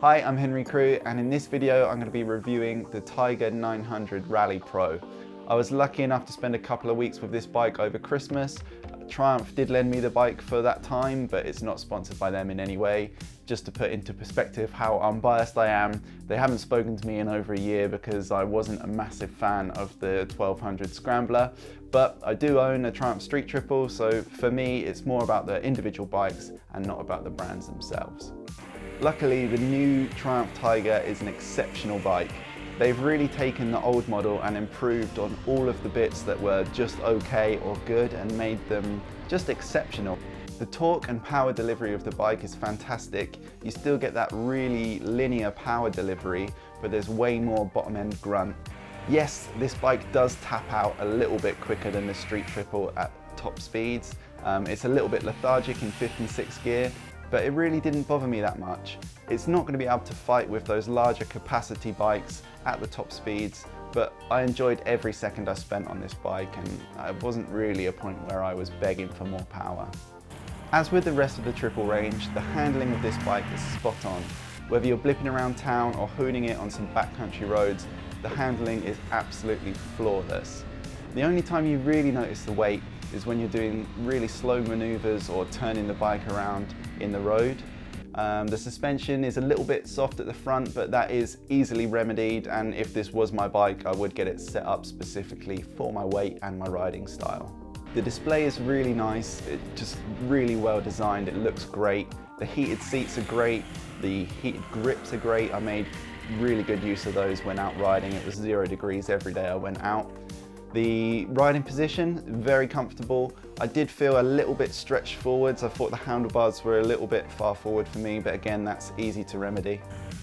Hi, I'm Henry Crew, and in this video I'm going to be reviewing the Tiger 900 Rally Pro. I was lucky enough to spend a couple of weeks with this bike over Christmas. Triumph did lend me the bike for that time, but it's not sponsored by them in any way. Just to put into perspective how unbiased I am, they haven't spoken to me in over a year because I wasn't a massive fan of the 1200 Scrambler, but I do own a Triumph Street Triple, so for me it's more about the individual bikes and not about the brands themselves. Luckily, the new Triumph Tiger is an exceptional bike. They've really taken the old model and improved on all of the bits that were just okay or good and made them just exceptional. The torque and power delivery of the bike is fantastic. You still get that really linear power delivery, but there's way more bottom end grunt. Yes, this bike does tap out a little bit quicker than the Street Triple at top speeds. It's a little bit lethargic in 5th and 6th gear, but it really didn't bother me that much. It's not going to be able to fight with those larger capacity bikes at the top speeds, but I enjoyed every second I spent on this bike, and it wasn't really a point where I was begging for more power. As with the rest of the triple range, the handling of this bike is spot on. Whether you're blipping around town or hooning it on some backcountry roads, the handling is absolutely flawless. The only time you really notice the weight is when you're doing really slow maneuvers or turning the bike around in the road. The suspension is a little bit soft at the front, but that is easily remedied, and if this was my bike, I would get it set up specifically for my weight and my riding style. The display is really nice, it's just really well designed, it looks great. The heated seats are great, the heated grips are great. I made really good use of those when out riding. It was 0 degrees every day I went out. The riding position, very comfortable. I did feel a little bit stretched forwards. I thought the handlebars were a little bit far forward for me, but again, that's easy to remedy.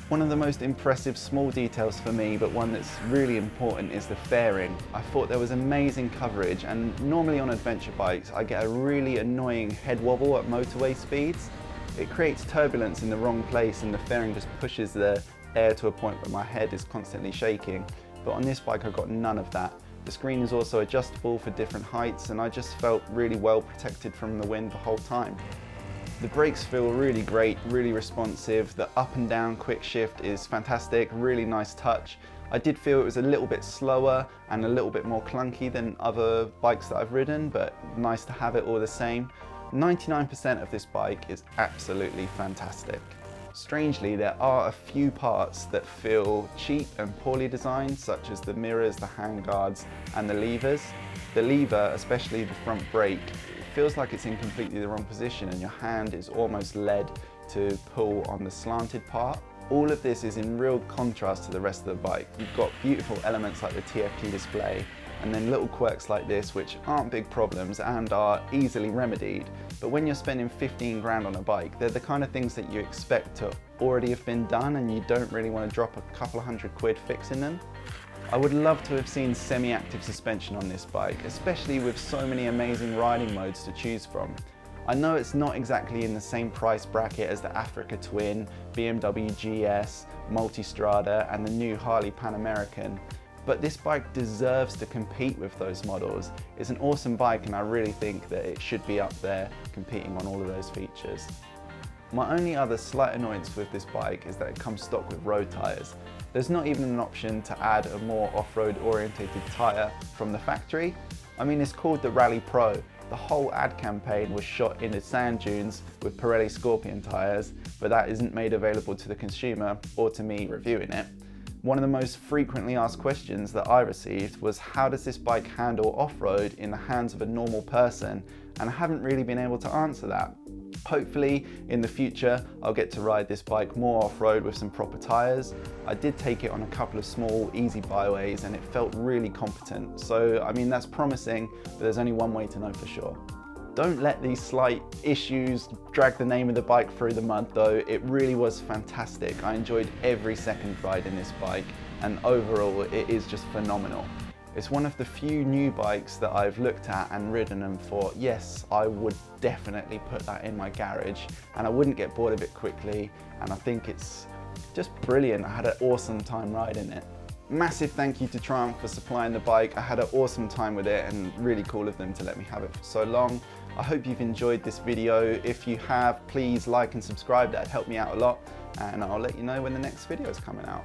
One of the most impressive small details for me, but one that's really important, is the fairing. I thought there was amazing coverage, and normally on adventure bikes, I get a really annoying head wobble at motorway speeds. It creates turbulence in the wrong place, and the fairing just pushes the air to a point where my head is constantly shaking. But on this bike, I got none of that. The screen is also adjustable for different heights, and I just felt really well protected from the wind the whole time. The brakes feel really great, really responsive. The up and down quick shift is fantastic, really nice touch. I did feel it was a little bit slower and a little bit more clunky than other bikes that I've ridden, but nice to have it all the same. 99% of this bike is absolutely fantastic. Strangely, there are a few parts that feel cheap and poorly designed, such as the mirrors, the handguards, and the levers. The lever, especially the front brake, feels like it's in completely the wrong position, and your hand is almost led to pull on the slanted part. All of this is in real contrast to the rest of the bike. You've got beautiful elements like the TFT display, and then little quirks like this, which aren't big problems and are easily remedied. But when you're spending 15 grand on a bike, they're the kind of things that you expect to already have been done, and you don't really want to drop a couple of £100 fixing them. I would love to have seen semi-active suspension on this bike, especially with so many amazing riding modes to choose from. I know it's not exactly in the same price bracket as the Africa Twin, BMW GS, Multistrada, and the new Harley Pan American, but this bike deserves to compete with those models. It's an awesome bike, and I really think that it should be up there competing on all of those features. My only other slight annoyance with this bike is that it comes stock with road tyres. There's not even an option to add a more off-road orientated tyre from the factory. I mean, it's called the Rally Pro. The whole ad campaign was shot in the sand dunes with Pirelli Scorpion tyres, but that isn't made available to the consumer or to me reviewing it. One of the most frequently asked questions that I received was, how does this bike handle off-road in the hands of a normal person? And I haven't really been able to answer that. Hopefully in the future I'll get to ride this bike more off-road with some proper tyres. I did take it on a couple of small easy byways and it felt really competent. So I mean, that's promising, but there's only one way to know for sure. Don't let these slight issues drag the name of the bike through the mud though. It really was fantastic. I enjoyed every second riding this bike, and overall it is just phenomenal. It's one of the few new bikes that I've looked at and ridden and thought, yes, I would definitely put that in my garage and I wouldn't get bored of it quickly, and I think it's just brilliant. I had an awesome time riding it. Massive thank you to Triumph for supplying the bike. I had an awesome time with it, and really cool of them to let me have it for so long. I hope you've enjoyed this video. If you have, please like and subscribe, that'd help me out a lot, and I'll let you know when the next video is coming out.